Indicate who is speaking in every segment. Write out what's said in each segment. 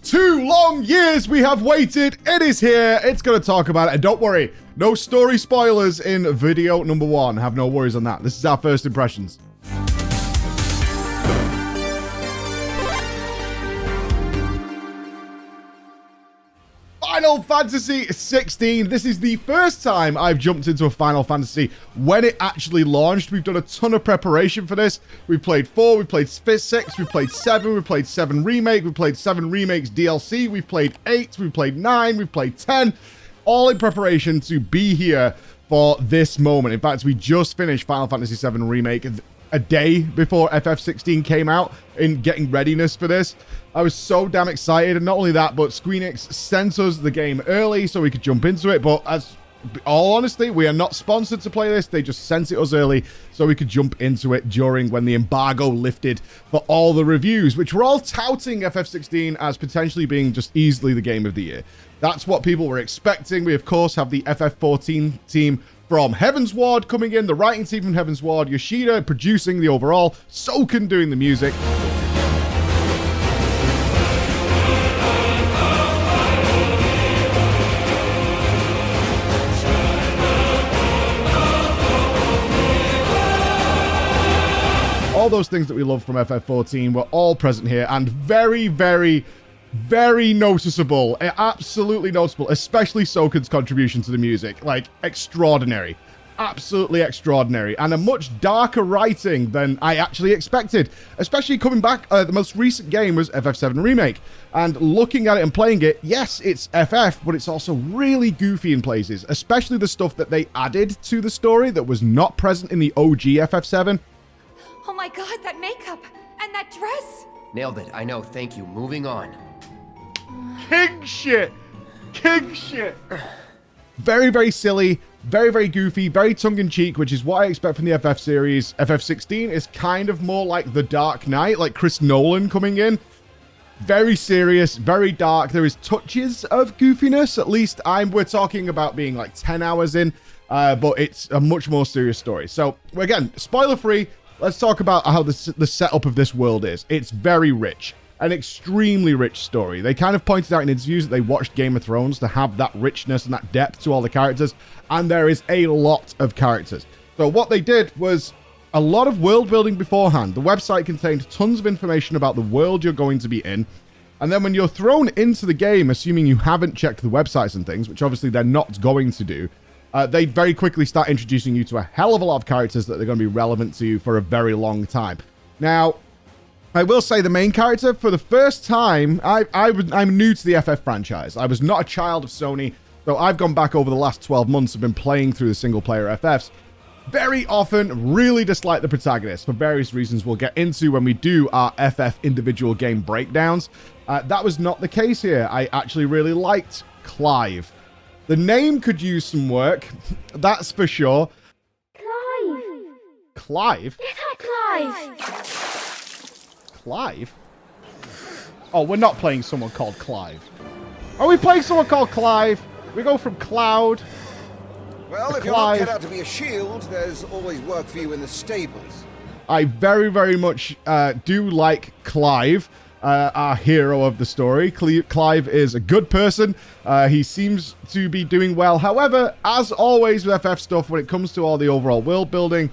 Speaker 1: 2 long years we have waited. It is here. It's going to talk about it. And don't worry, no story spoilers in video number 1. Have no worries on that. This is our first impressions. Final Fantasy 16. This is the first time I've jumped into a Final Fantasy when it actually launched. We've done a ton of preparation for this. We've played 4, we played 6, we played 7, we played 7 Remake, we played 7 Remakes DLC, we've played 8, we played 9, we played 10, all in preparation to be here for this moment. In fact, we just finished Final Fantasy 7 Remake a day before FF16 came out in getting readiness for this. I was so damn excited, and not only that, but Squeenix sent us the game early so we could jump into it. But as all honesty, we are not sponsored to play this. They just sent it us early so we could jump into it during when the embargo lifted for all the reviews, which were all touting FF16 as potentially being just easily the game of the year. That's what people were expecting. We, of course, have the FF14 team from Heaven's Ward coming in, the writing team from Heaven's Ward, Yoshida producing the overall, Soken doing the music. All those things that we love from FF14 were all present here, and very, very, very noticeable. Absolutely noticeable, especially Soken's contribution to the music. Like, extraordinary. Absolutely extraordinary. And a much darker writing than I actually expected. Especially coming back, the most recent game was FF7 Remake. And looking at it and playing it, yes, it's FF, but it's also really goofy in places. Especially the stuff that they added to the story that was not present in the OG FF7.
Speaker 2: Oh my god, that makeup! And that dress!
Speaker 3: Nailed it, I know, thank you. Moving on.
Speaker 1: King shit! King shit! Very, very silly, very, very goofy, very tongue-in-cheek, which is what I expect from the FF series. FF16 is kind of more like The Dark Knight, like Chris Nolan coming in. Very serious, very dark. There is touches of goofiness, at least we're talking about being like 10 hours in, but it's a much more serious story. So, again, spoiler-free. Let's talk about how the setup of this world is. It's very rich. An extremely rich story. They kind of pointed out in interviews that they watched Game of Thrones to have that richness and that depth to all the characters. And there is a lot of characters. So what they did was a lot of world building beforehand. The website contained tons of information about the world you're going to be in. And then when you're thrown into the game, assuming you haven't checked the websites and things, which obviously they're not going to do, they very quickly start introducing you to a hell of a lot of characters that they're going to be relevant to you for a very long time. Now, I will say the main character, for the first time, I'm new to the FF franchise. I was not a child of Sony, so I've gone back over the last 12 months and been playing through the single-player FFs. Very often, really dislike the protagonist for various reasons we'll get into when we do our FF individual game breakdowns. That was not the case here. I actually really liked Clive. The name could use some work, that's for sure.
Speaker 4: Clive!
Speaker 1: Clive?
Speaker 4: Little Clive!
Speaker 1: Clive? Oh, we're not playing someone called Clive. Are we playing someone called Clive? We go from Cloud
Speaker 5: Well,
Speaker 1: to
Speaker 5: if you're not
Speaker 1: Clive.
Speaker 5: cut out to be a shield, there's always work for you in the stables.
Speaker 1: I very, very much do like Clive. Our hero of the story. Clive is a good person. He seems to be doing well. However, as always with FF stuff, when it comes to all the overall world building,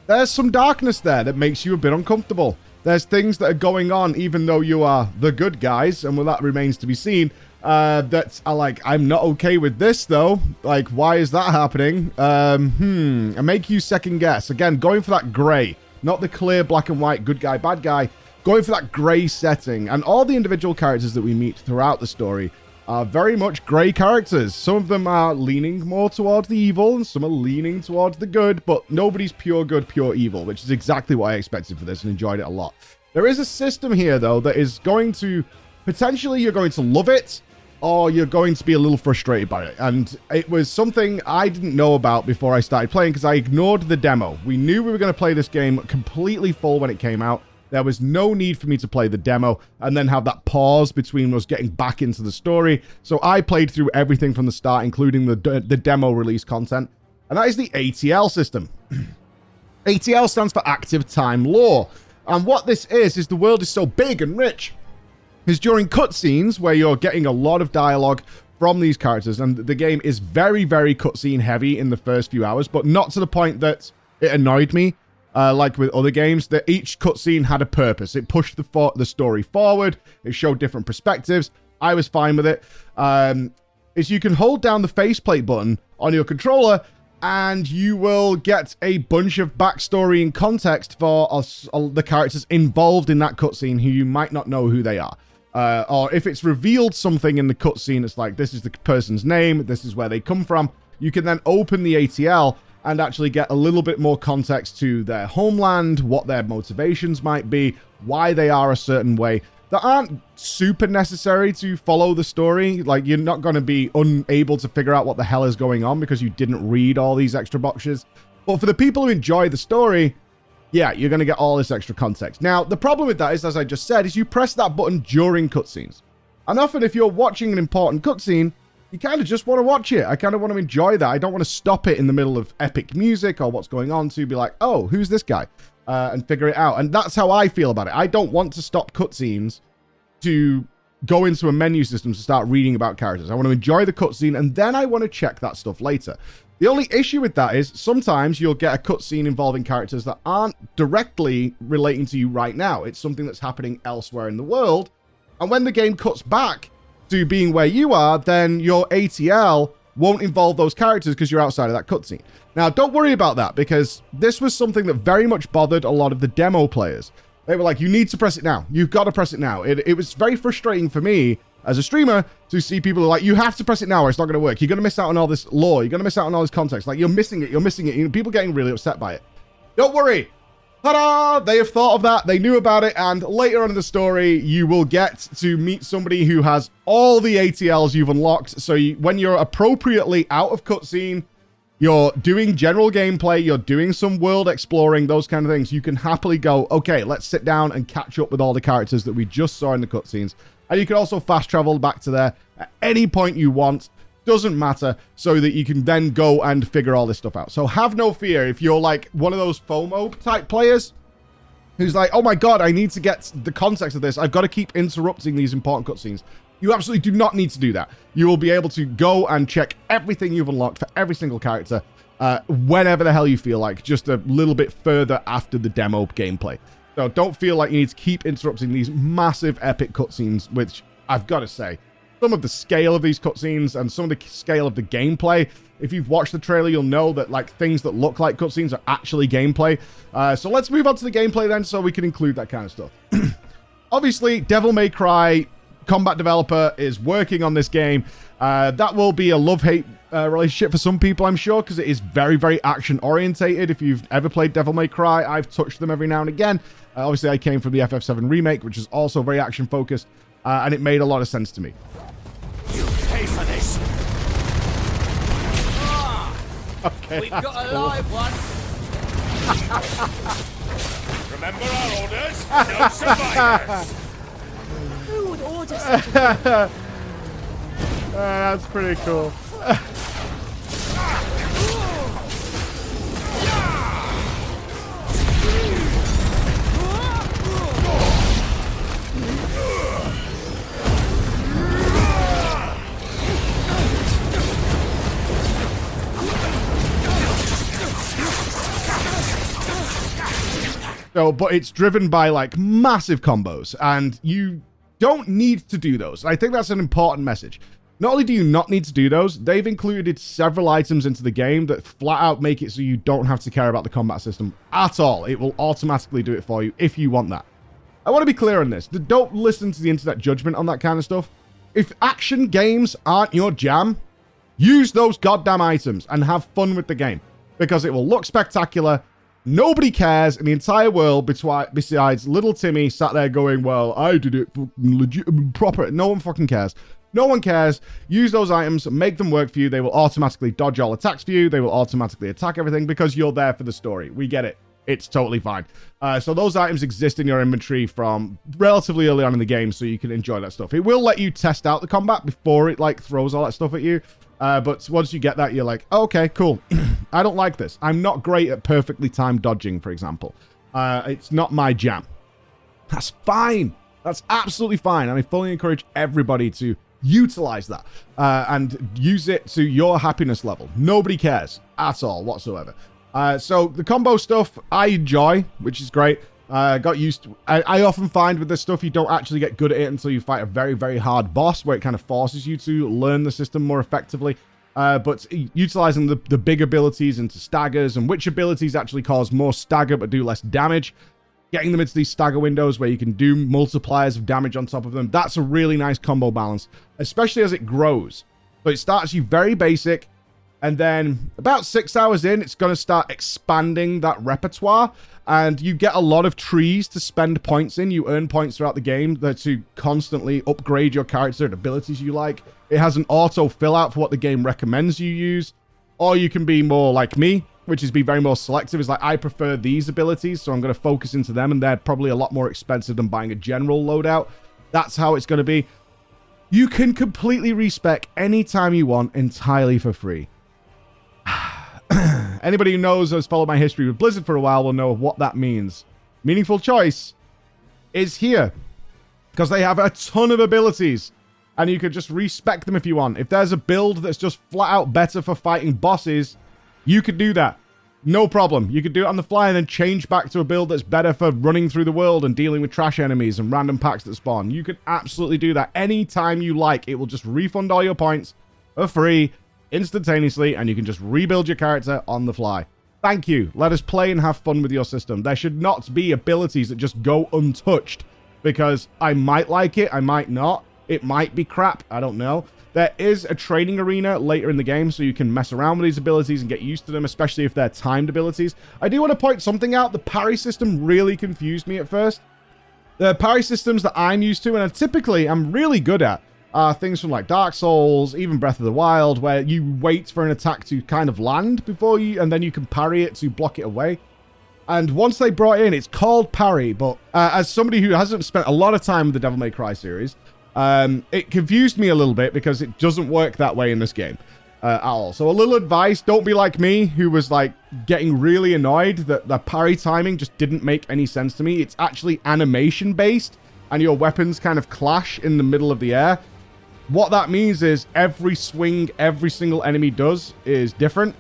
Speaker 1: there's some darkness there that makes you a bit uncomfortable. There's things that are going on, even though you are the good guys, and well, that remains to be seen, that are like, I'm not okay with this, though. Like, why is that happening? And make you second guess. Again, going for that gray, not the clear black and white, good guy, bad guy. Going for that grey setting, and all the individual characters that we meet throughout the story are very much grey characters. Some of them are leaning more towards the evil, and some are leaning towards the good, but nobody's pure good, pure evil, which is exactly what I expected for this and enjoyed it a lot. There is a system here, though, that is going to, potentially you're going to love it, or you're going to be a little frustrated by it. And it was something I didn't know about before I started playing, because I ignored the demo. We knew we were going to play this game completely full when it came out. There was no need for me to play the demo and then have that pause between us getting back into the story. So I played through everything from the start, including the demo release content. And that is the ATL system. ATL stands for Active Time Law. And what this is the world is so big and rich is during cutscenes where you're getting a lot of dialogue from these characters, and the game is very, very cutscene heavy in the first few hours, but not to the point that it annoyed me, like with other games, that each cutscene had a purpose. It pushed the story forward. It showed different perspectives. I was fine with it. Is you can hold down the faceplate button on your controller, and you will get a bunch of backstory and context for the characters involved in that cutscene who you might not know who they are. Or if it's revealed something in the cutscene, it's like, this is the person's name, this is where they come from. You can then open the ATL and actually get a little bit more context to their homeland, what their motivations might be, why they are a certain way, that aren't super necessary to follow the story. Like, you're not going to be unable to figure out what the hell is going on because you didn't read all these extra boxes. But for the people who enjoy the story, yeah, you're going to get all this extra context. Now, the problem with that is, as I just said, is you press that button during cutscenes. And often if you're watching an important cutscene, you kind of just want to watch it. I kind of want to enjoy that. I don't want to stop it in the middle of epic music or what's going on to be like, oh, who's this guy? And figure it out. And that's how I feel about it. I don't want to stop cutscenes to go into a menu system to start reading about characters. I want to enjoy the cutscene, and then I want to check that stuff later. The only issue with that is sometimes you'll get a cutscene involving characters that aren't directly relating to you right now. It's something that's happening elsewhere in the world. And when the game cuts back to being where you are, then your ATL won't involve those characters because you're outside of that cutscene. Now, don't worry about that, because this was something that very much bothered a lot of the demo players. They were like, you need to press it now. You've got to press it now. It was very frustrating for me as a streamer to see people who are like, you have to press it now or it's not going to work. You're going to miss out on all this lore. You're going to miss out on all this context. Like, you're missing it. You're missing it. You know, people getting really upset by it. Don't worry. Ta-da! They have thought of that. They knew about it. And later on in the story, you will get to meet somebody who has all the ATLs you've unlocked. So when you're appropriately out of cutscene, you're doing general gameplay, you're doing some world exploring, those kind of things, you can happily go, okay, let's sit down and catch up with all the characters that we just saw in the cutscenes. And you can also fast travel back to there at any point you want. Doesn't matter, so that you can then go and figure all this stuff out. So have no fear if you're like one of those FOMO type players who's like, oh my god, I need to get the context of this. I've got to keep interrupting these important cutscenes. You absolutely do not need to do that. You will be able to go and check everything you've unlocked for every single character whenever the hell you feel like, just a little bit further after the demo gameplay. So don't feel like you need to keep interrupting these massive epic cutscenes, which I've got to say, some of the scale of these cutscenes and some of the scale of the gameplay, if you've watched the trailer, you'll know that like things that look like cutscenes are actually gameplay. So let's move on to the gameplay then, so we can include that kind of stuff. Obviously, Devil May Cry combat developer is working on this game. That will be a love-hate relationship for some people, I'm sure, because it is very, very action-orientated. If you've ever played Devil May Cry, I've touched them every now and again. Obviously, I came from the FF7 remake, which is also very action-focused, and it made a lot of sense to me.
Speaker 6: You pay for this.
Speaker 1: Okay,
Speaker 6: We've got a live one. Remember our orders? No survivors.
Speaker 2: Who would order such a
Speaker 1: that's pretty cool. So, but it's driven by like massive combos, and you don't need to do those. I think that's an important message. Not only do you not need to do those, they've included several items into the game that flat out make it so you don't have to care about the combat system at all. It will automatically do it for you if you want that. I want to be clear on this. Don't listen to the internet judgment on that kind of stuff. If action games aren't your jam, use those goddamn items and have fun with the game, because it will look spectacular. Nobody cares in the entire world besides little Timmy sat there going, well, I did it legit, proper. No one fucking cares. No one cares. Use those items, make them work for you. They will automatically dodge all attacks for you. They will automatically attack everything because you're there for the story. We get it. It's totally fine. So those items exist in your inventory from relatively early on in the game, so you can enjoy that stuff. It will let you test out the combat before it like throws all that stuff at you. But once you get that, you're like, oh, okay, cool. I don't like this. I'm not great at perfectly timed dodging, for example. It's not my jam. That's fine. That's absolutely fine. And I fully encourage everybody to utilize that and use it to your happiness level. Nobody cares at all whatsoever. So the combo stuff I enjoy, which is great. Got used to. I often find with this stuff you don't actually get good at it until you fight a very, very hard boss where it kind of forces you to learn the system more effectively. But utilizing the big abilities into staggers and which abilities actually cause more stagger but do less damage, getting them into these stagger windows where you can do multipliers of damage on top of them, that's a really nice combo balance, especially as it grows. So it starts you very basic, and then about 6 hours in, it's going to start expanding that repertoire, and you get a lot of trees to spend points in. You earn points throughout the game to constantly upgrade your character and abilities you like. It has an auto fill out for what the game recommends you use, or you can be more like me, which is be very more selective. It's like, I prefer these abilities, so I'm going to focus into them, and they're probably a lot more expensive than buying a general loadout. That's how it's going to be. You can completely respec anytime you want, entirely for free. Anybody who knows or has followed my history with Blizzard for a while will know what that means. Meaningful choice is here, because they have a ton of abilities, and you could just respec them if you want. If there's a build that's just flat out better for fighting bosses, you could do that. No problem. You could do it on the fly and then change back to a build that's better for running through the world and dealing with trash enemies and random packs that spawn. You could absolutely do that anytime you like. It will just refund all your points for free instantaneously, and you can just rebuild your character on the fly. Thank you. Let us play and have fun with your system. There should not be abilities that just go untouched because I might like it, I might not. It might be crap. I don't know. There is a training arena later in the game, so you can mess around with these abilities and get used to them, especially if they're timed abilities. I do want to point something out. The parry system really confused me at first. The parry systems that I'm used to, and I'm really good at, are things from like Dark Souls, even Breath of the Wild, where you wait for an attack to kind of land before you, and then you can parry it to block it away. And once they brought in, it's called parry, but as somebody who hasn't spent a lot of time with the Devil May Cry series, it confused me a little bit because it doesn't work that way in this game at all. So a little advice, don't be like me, who was like getting really annoyed that the parry timing just didn't make any sense to me. It's actually animation based, and your weapons kind of clash in the middle of the air. What that means is every swing every single enemy does is different.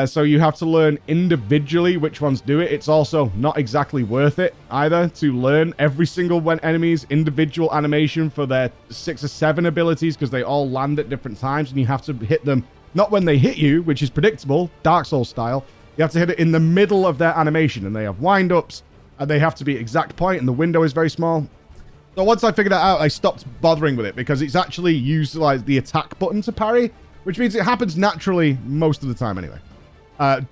Speaker 1: So you have to learn individually which ones do it. It's also not exactly worth it either to learn every single enemy's individual animation for their 6 or 7 abilities, because they all land at different times, and you have to hit them not when they hit you, which is predictable, Dark Souls style. You have to hit it in the middle of their animation, and they have wind-ups, and they have to be exact point, and the window is very small. So once I figured that out, I stopped bothering with it, because it's actually used like the attack button to parry, which means it happens naturally most of the time anyway.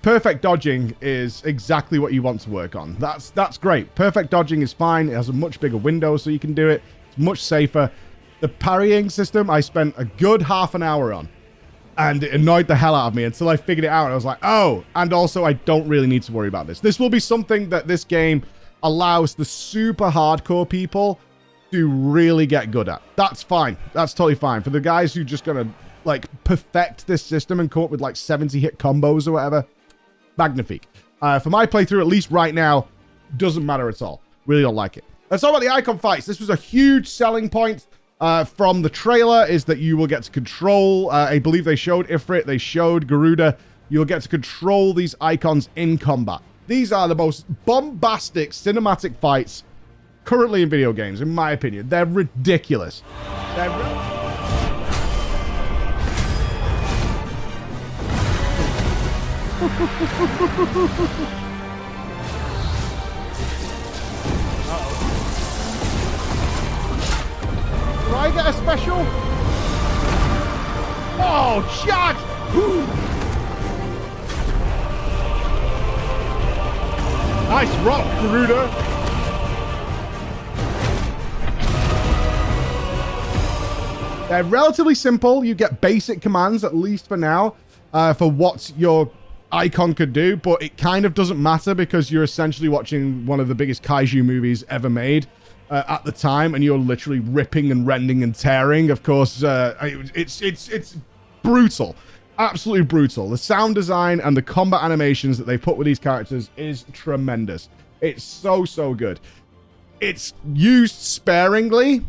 Speaker 1: Perfect dodging is exactly what you want to work on. That's great. Perfect dodging is fine. It has a much bigger window, so you can do it. It's much safer. The parrying system, I spent a good half an hour on, and it annoyed the hell out of me until I figured it out. And I was like, oh, and also I don't really need to worry about this. This will be something that this game allows the super hardcore people to really get good at. That's fine. That's totally fine. For the guys who just gonna like perfect this system and come up with like 70 hit combos or whatever, magnifique. For my playthrough, at least right now, doesn't matter at all. Really don't like it. Let's talk about the Eikon fights. This was a huge selling point from the trailer, is that you will get to control, I believe they showed Ifrit, they showed Garuda. You'll get to control these Eikons in combat. These are the most bombastic cinematic fights currently in video games, in my opinion. They're ridiculous. Do I get a special? Oh, shot! Nice rock, Garuda. They're relatively simple. You get basic commands, at least for now, for what your Eikon could do, but it kind of doesn't matter because you're essentially watching one of the biggest kaiju movies ever made at the time, and you're literally ripping and rending and tearing. Of course, it's brutal, absolutely brutal. The sound design and the combat animations that they put with these characters is tremendous. It's so good. It's used sparingly,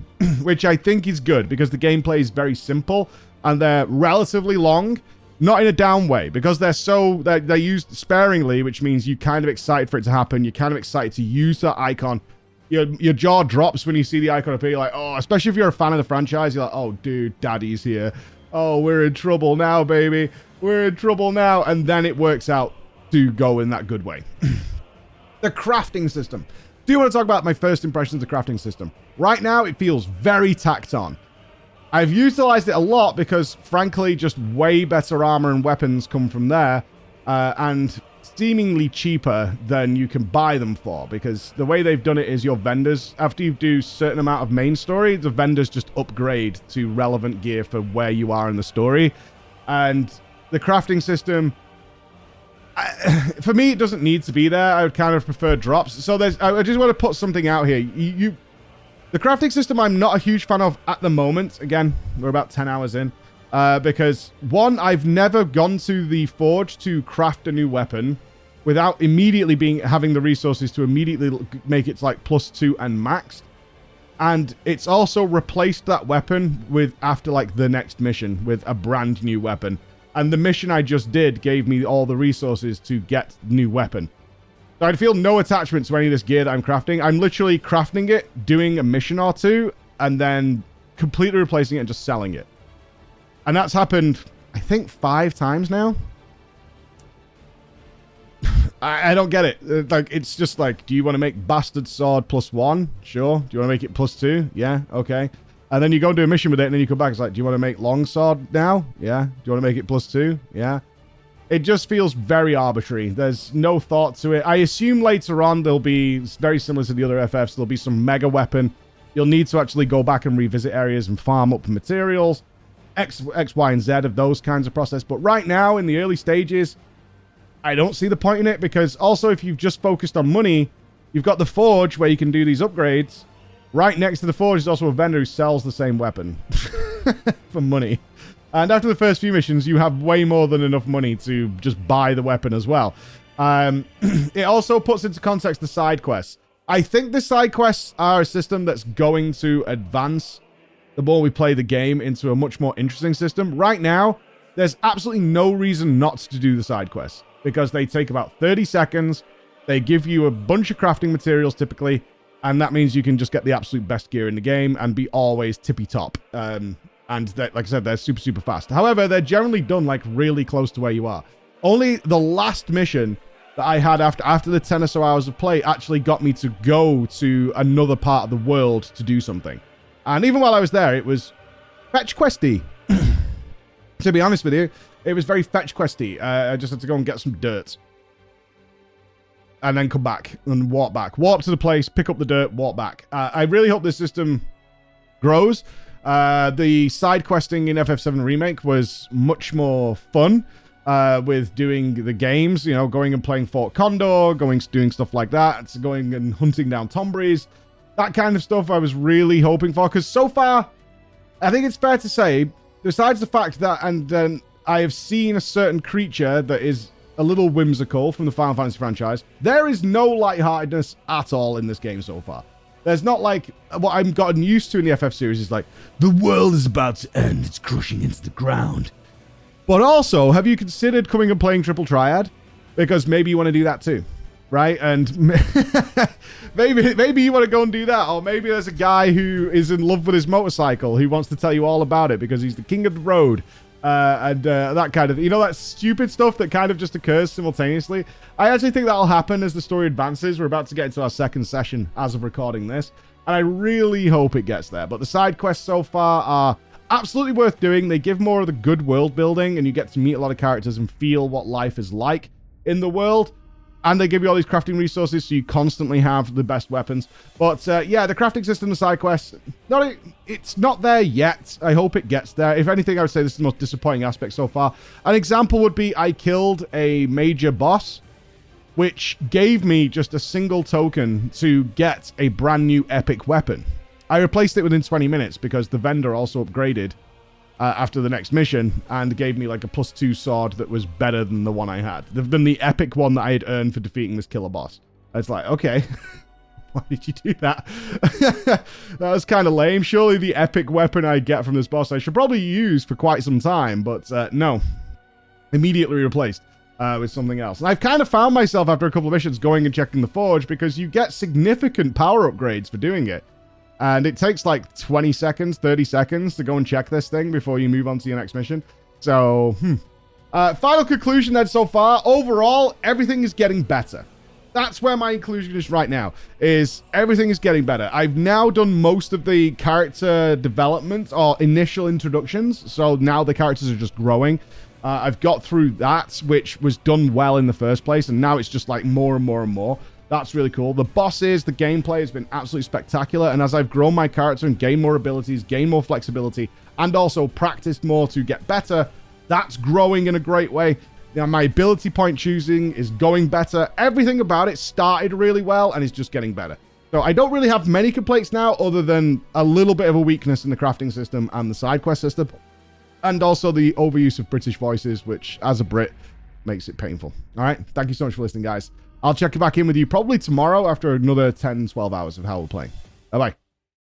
Speaker 1: which I think is good because the gameplay is very simple and they're relatively long, not in a down way, because they're used sparingly, which means you're kind of excited for it to happen. You're kind of excited to use that icon. Your jaw drops when you see the icon appear. You're like, oh, especially if you're a fan of the franchise, you're like, oh, dude, daddy's here. Oh, we're in trouble now, baby. We're in trouble now. And then it works out to go in that good way. The crafting system. Do you want to talk about my first impressions of the crafting system? Right now, it feels very tacked on. I've utilized it a lot because, frankly, just way better armor and weapons come from there. And seemingly cheaper than you can buy them for. Because the way they've done it is your vendors, after you do a certain amount of main story, the vendors just upgrade to relevant gear for where you are in the story. And the crafting system... for me, it doesn't need to be there. I would kind of prefer drops. So I just want to put something out here. The crafting system I'm not a huge fan of at the moment. Again, we're about 10 hours in. Because, one, I've never gone to the forge to craft a new weapon without immediately having the resources to immediately make it like +2 and maxed. And it's also replaced that weapon after like the next mission with a brand new weapon. And the mission I just did gave me all the resources to get new weapon. So I feel no attachment to any of this gear that I'm crafting. I'm literally crafting it, doing a mission or two, and then completely replacing it and just selling it. And that's happened, I think, 5 times now. I don't get it. Like, it's just like, do you want to make bastard sword +1? Sure. Do you want to make it +2? Yeah, okay. And then you go and do a mission with it, and then you come back. It's like, do you want to make longsword now? Yeah. Do you want to make it +2? Yeah. It just feels very arbitrary. There's no thought to it. I assume later on there'll be, very similar to the other FFs, there'll be some mega weapon. You'll need to actually go back and revisit areas and farm up materials. X, Y, and Z of those kinds of process. But right now, in the early stages, I don't see the point in it, because also if you've just focused on money, you've got the forge where you can do these upgrades. Right next to the forge is also a vendor who sells the same weapon for money. And after the first few missions, you have way more than enough money to just buy the weapon as well. It also puts into context the side quests. I think the side quests are a system that's going to advance the more we play the game into a much more interesting system. Right now, there's absolutely no reason not to do the side quests, because they take about 30 seconds. They give you a bunch of crafting materials typically, and that means you can just get the absolute best gear in the game and be always tippy top. And like I said, they're super, super fast. However, they're generally done like really close to where you are. Only the last mission that I had after the 10 or so hours of play actually got me to go to another part of the world to do something. And even while I was there, it was fetch questy. To be honest with you, it was very fetch questy. I just had to go and get some dirt. And then come back and walk back. Walk to the place, pick up the dirt, walk back. I really hope this system grows. The side questing in FF7 Remake was much more fun with doing the games, you know, going and playing Fort Condor, doing stuff like that, going and hunting down Tombreys. That kind of stuff I was really hoping for, because so far, I think it's fair to say, besides the fact that, I have seen a certain creature that is a little whimsical from the Final Fantasy franchise, there is no lightheartedness at all in this game so far. There's not like, what I've gotten used to in the FF series is like, the world is about to end, it's crushing into the ground. But also, have you considered coming and playing Triple Triad? Because maybe you want to do that too, right? And maybe you want to go and do that, or maybe there's a guy who is in love with his motorcycle who wants to tell you all about it because he's the king of the road. That kind of, you know, that stupid stuff that kind of just occurs simultaneously. I actually think that'll happen as the story advances. We're about to get into our second session as of recording this, and I really hope it gets there. But the side quests so far are absolutely worth doing. They give more of the good world building, and you get to meet a lot of characters and feel what life is like in the world. And they give you all these crafting resources, so you constantly have the best weapons. But yeah, the crafting system, the side quests, it's not there yet. I hope it gets there. If anything, I would say this is the most disappointing aspect so far. An example would be I killed a major boss, which gave me just a single token to get a brand new epic weapon. I replaced it within 20 minutes because the vendor also upgraded after the next mission and gave me like a +2 sword that was better than the one I had. Than the epic one that I had earned for defeating this killer boss. It's like, okay, Why did you do that? That was kind of lame. Surely the epic weapon I get from this boss I should probably use for quite some time, but no. Immediately replaced with something else. And I've kind of found myself after a couple of missions going and checking the forge because you get significant power upgrades for doing it. And it takes like 20 seconds, 30 seconds to go and check this thing before you move on to your next mission. So, final conclusion then so far. Overall, everything is getting better. That's where my conclusion is right now, is everything is getting better. I've now done most of the character development or initial introductions, so now the characters are just growing. I've got through that, which was done well in the first place, and now it's just like more and more and more. That's really cool. The bosses, the gameplay has been absolutely spectacular, and as I've grown my character and gained more abilities, gained more flexibility, and also practiced more to get better, that's growing in a great way. Now, my ability point choosing is going better. Everything about it started really well and is just getting better. So I don't really have many complaints now other than a little bit of a weakness in the crafting system and the side quest system. And also the overuse of British voices, which as a Brit makes it painful. All right. Thank you so much for listening, guys. I'll check back in with you probably tomorrow after another 10, 12 hours of how we're playing. Bye-bye.